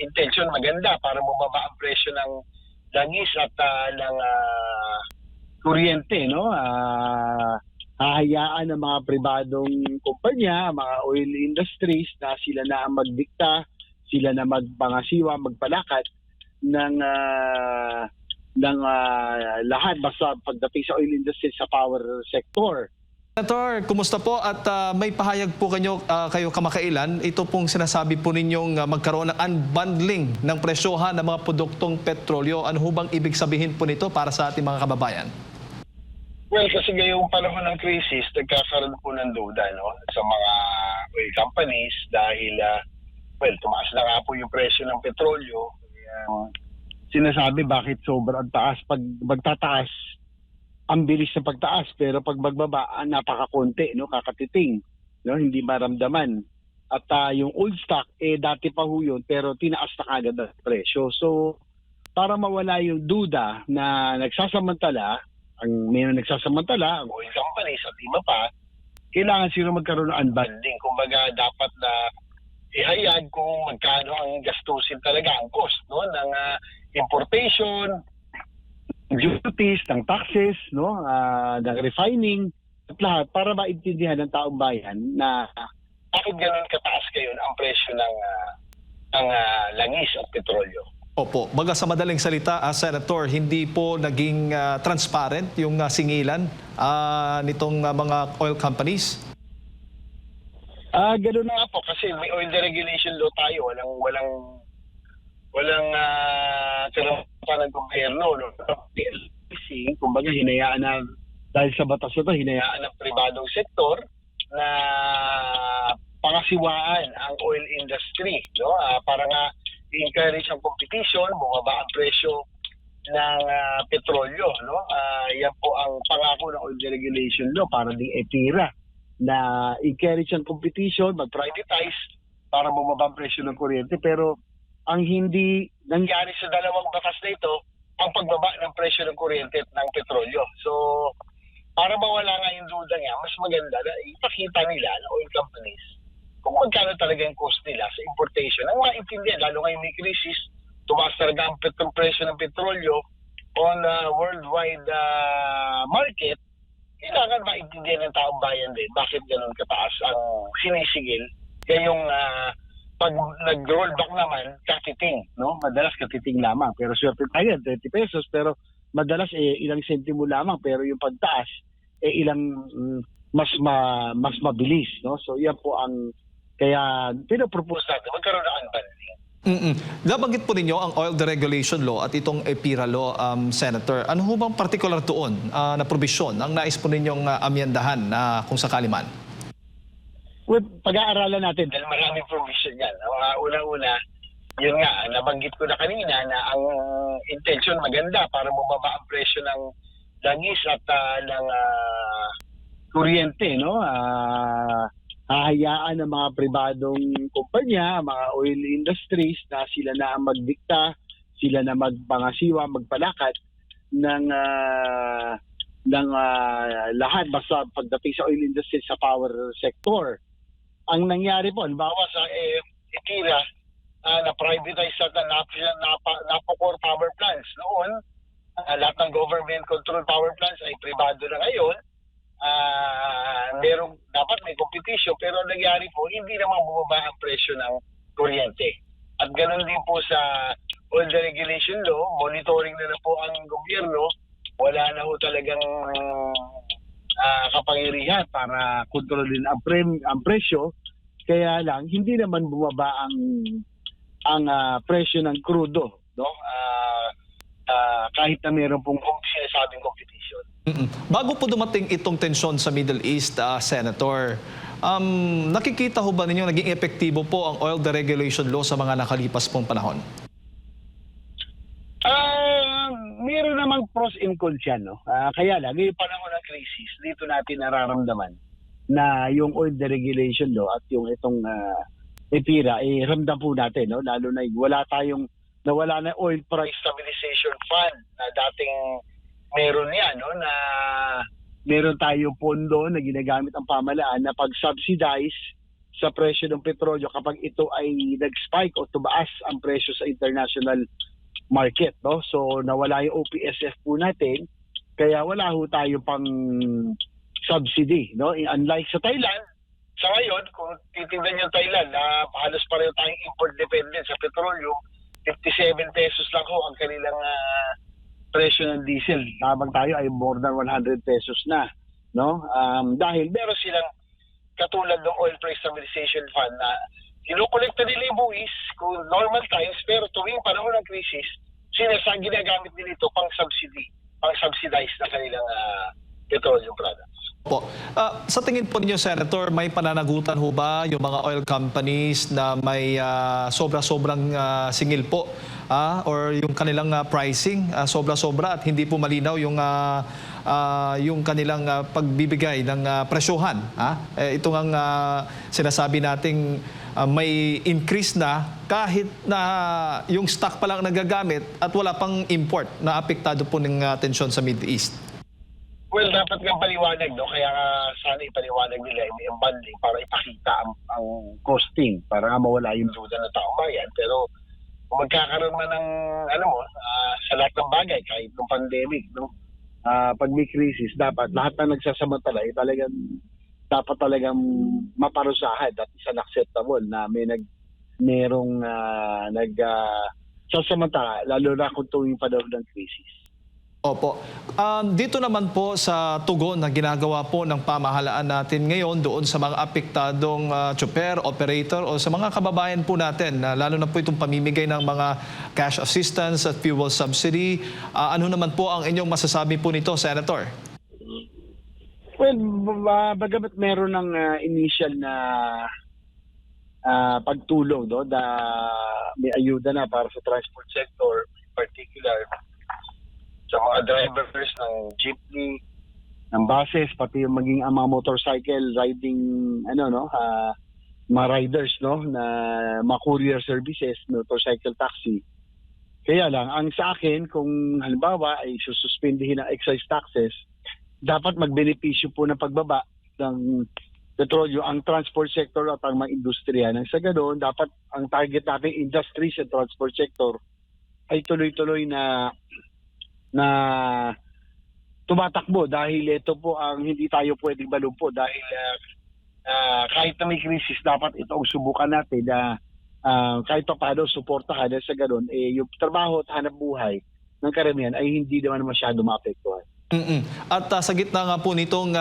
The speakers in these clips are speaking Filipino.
intention maganda para bumaba ang presyo ng langis at ng kuryente, no? Hahayaan ng mga pribadong kumpanya, mga oil industries na sila na ang magdikta, sila na magpangasiwa, magpalakad ng lahat basta pagdating sa oil industry sa power sector. Senator, kumusta po at may pahayag po kayo kamakailan. Ito pong sinasabi po ninyong magkaroon ng unbundling ng presyohan ng mga produktong petrolyo. Ano ho bang ibig sabihin po nito para sa ating mga kababayan? Well, kasi ngayong panahon ng krisis, nagkakaroon po ng duda, no, sa mga oil companies dahil tumaas na nga po yung presyo ng petrolyo. Sinasabi bakit sobrang taas. Pag magtataas, ang bilis ng pagtaas, pero pag magbaba, napakakonti, no, kakatiting, no, hindi maramdaman. At yung old stock, dati pa ho yun, pero tinaas na kagad ang presyo. So, para mawala yung duda na nagsasamantala, ang oil companies at iba pa, kailangan sila magkaroon ng unbundling. Kumbaga, dapat na ihayag kung magkano ang gastusin talaga, ang cost, no, ng importation, duties, ng taxes, no, ng refining, at lahat para maintindihan ng taong bayan na bakit gano'n kataas ngayon ang presyo ng langis at petrolyo. Opo, baga sa madaling salita, Senator, hindi po naging transparent yung singilan nitong mga oil companies? Gano'n na nga po kasi may oil deregulation law tayo, walang karapatan ng gobyerno, no? PLC, kumbaga hinayaan na, dahil sa batas na ito, hinayaan ng pribadong sektor na pangasiwaan ang oil industry, no? Para nga i-encourage ang competition, bumaba ang presyo ng petrolyo, no? Yan po ang pangako ng oil deregulation law para di EPIRA na encourage ang competition, mag-privatize para bumaba ang presyo ng kuryente. Pero ang hindi nangyari sa dalawang batas na ito, ang pagbaba ng presyo ng kuryente at ng petrolyo. So, para mawala nga yung duda nga, mas maganda na ipakita nila na oil companies kung magkano talaga yung cost nila sa importation. Ang maintindihan, lalo ngayon may krisis, tumaas talaga ang presyo ng petrolyo on worldwide market, kailangan maintindihan ng taong bayan din bakit ganun kataas ang sinisigil. Ngayong pag nag-roll back naman, katiting, no? Madalas katiting lamang. Pero swerte tayo, 30 pesos. Pero madalas ilang sentimo lamang. Pero yung pagtaas, ilang mas mabilis, no? So yan po ang kaya pinapropose natin, magkaroon ng unbundling. Nabanggit po ninyo ang oil deregulation law at itong EPIRA law, Senator. Ano ho bang particular doon na probisyon ang nais po ninyong amyendahan kung sakali man? Well, pag-aaralan natin dahil maraming provision yan. Una-una, yun nga, nabanggit ko na kanina na ang intention maganda para bumaba ang presyo ng langis at ng kuryente, no? Hahayaan ng mga pribadong kumpanya, mga oil industries na sila na ang magdikta, sila na magpangasiwa, magpalakad ng lahat basta pagdating sa oil industry sa power sector. Ang nangyari po, halimbawa sa EPIRA, na-privatize at napocor power plants. Noon, lahat ng government-controlled power plants ay privado na ngayon. Dapat may competition, pero ang nangyari po, hindi naman bumaba ang presyo ng kuryente. At ganoon din po sa oil deregulation law, monitoring na po ang gobyerno, wala na po talagang kapangyarihan para kontrolin ang presyo. Kaya lang hindi naman bumaba ang presyo ng crudo, no? Kahit na mayroon pong sinasabing competition. Bago po dumating itong tensyon sa Middle East, Senator, nakikita ho ba ninyo naging epektibo po ang oil deregulation law sa mga nakalipas pong panahon? Meron namang pros and cons yan, no? Kaya lang, yung panahon ng crisis, dito natin nararamdaman na yung oil deregulation law at yung itong EPIRA, ramdam po natin, no? Lalo na nawala na oil price stabilization fund na dating meron yan, no? Na meron tayong pondo na ginagamit ang pamahalaan na pag-subsidize sa presyo ng petrolyo kapag ito ay nag-spike o tumaas ang presyo sa international market, no? So nawala yung OPSF po natin, kaya wala ho tayo pang subsidy, no? Unlike sa Thailand, sa ngayon, kung titingnan yung Thailand, halos pareho tayong import dependent sa petrolyo, 57 pesos lang ho ang kanilang presyo ng diesel. Habang tayo ay more than 100 pesos na, no? Dahil meron silang katulad ng Oil Price Stabilization Fund na kinukolekta nila yung buwis kung normal times, pero tuwing panahon ng krisis, ginagamit nila ito pang-subsidize na kanilang petroleum products. Po. Sa tingin po ninyo, Senator, may pananagutan ho ba yung mga oil companies na may sobra-sobrang singil po or yung kanilang pricing sobra-sobra at hindi po malinaw yung kanilang pagbibigay ng presyohan? Ito ang sinasabi nating may increase na kahit na yung stock pa lang nagagamit at wala pang import na apektado po ng tensyon sa Middle East. Well, dapat nga paliwanag, no? Kaya sana ipaliwanag nila yung unbundling para ipakita ang costing, para nga mawala yung duda ng taong bayan. Pero kung magkakaroon man ng, sa lahat ng bagay, kahit ng pandemic, no? Pag may crisis, dapat lahat na nagsasamantala, dapat talagang maparusahan at unacceptable na merong nagsasamantala, lalo na kung tuwing panahon ng crisis. Opo. Dito naman po sa tugon na ginagawa po ng pamahalaan natin ngayon doon sa mga apektadong tsuper, operator o sa mga kababayan po natin, lalo na po itong pamimigay ng mga cash assistance at fuel subsidy. Ano naman po ang inyong masasabi po nito, Senator? Well, bagamat meron ng initial na pagtulong, no, may ayuda na para sa transport sector, in particular sa mga drivers ng jeepney, ng buses, pati yung maging mga motorcycle riding, mga riders, no, na mga courier services, motorcycle taxi. Kaya lang, ang sa akin, kung halimbawa ay sususpindihin ang excise taxes, dapat magbenepisyo po ng pagbaba ng petrolyo ang transport sector at ang mga industriya. Nang sa ganoon, dapat ang target natin industry sa transport sector ay tuloy-tuloy na tumatakbo dahil ito po ang hindi tayo pwedeng malumpo dahil kahit na may krisis, dapat ito ang subukan natin na kahit pa paano suportahan sa ganoon, yung trabaho at hanap buhay ng karamihan ay hindi naman masyado maapektuhan. At sa gitna nga po nitong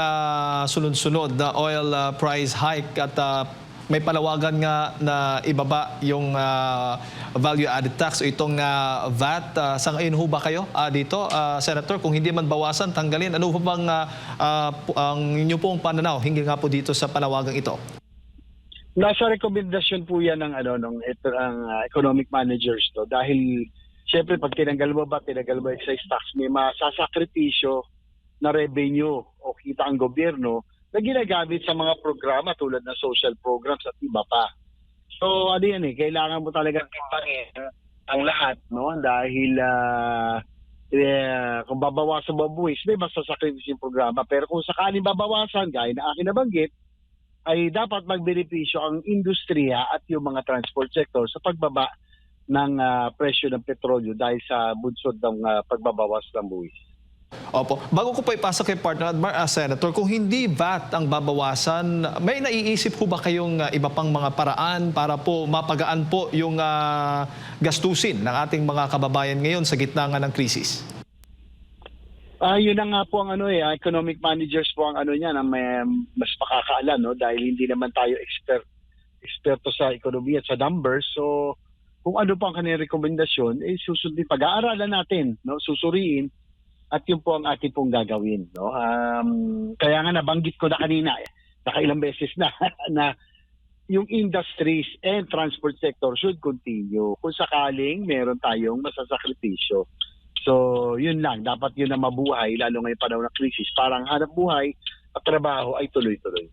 sunod-sunod na oil price hike at may palawagan nga na ibaba yung value added tax o itong VAT. Sa ngayon ho ba kayo dito, Senator? Kung hindi man bawasan, tanggalin. Ano ho bang ang inyo pong pananaw hinggil nga po dito sa palawagang ito? Nasa rekomendasyon po yan ng economic managers, to, dahil siyempre pag tinanggal mo excise tax, may masasakripisyo na revenue o kita ang gobyerno na ginagamit sa mga programa tulad ng social programs at iba pa. So kailangan mo talagang timbangin ang lahat, no? Dahil kung babawasan mo buwis, may masasakripisyo yung programa. Pero kung sakaling babawasan, gaya na akin nabanggit, ay dapat magbenepisyo ang industriya at yung mga transport sector sa pagbaba ng presyo ng petrolyo dahil sa bunsod ng pagbabawas ng buwis. Opo. Bago ko pa ipasa kay partner Senator, kung hindi VAT ang babawasan, may naiisip po ba kayong iba pang mga paraan para po mapagaan po yung gastusin ng ating mga kababayan ngayon sa gitna nga ng krisis? Yun na nga po ang economic managers po ang niya na may mas pakakaalam, no, dahil hindi naman tayo eksperto sa ekonomiya at sa numbers. So kung ano po ang kanilang rekomendasyon, susundin, pag-aaralan natin, no, susuriin, at yun po ang ating pong gagawin, no. Kaya nga nabanggit ko na kanina, nakailang beses na yung industries and transport sector should continue kung sakaling meron tayong masasakripisyo. So yun lang, dapat yun na mabuhay lalo ngayong panahon ng krisis, parang hanap buhay at trabaho ay tuloy-tuloy.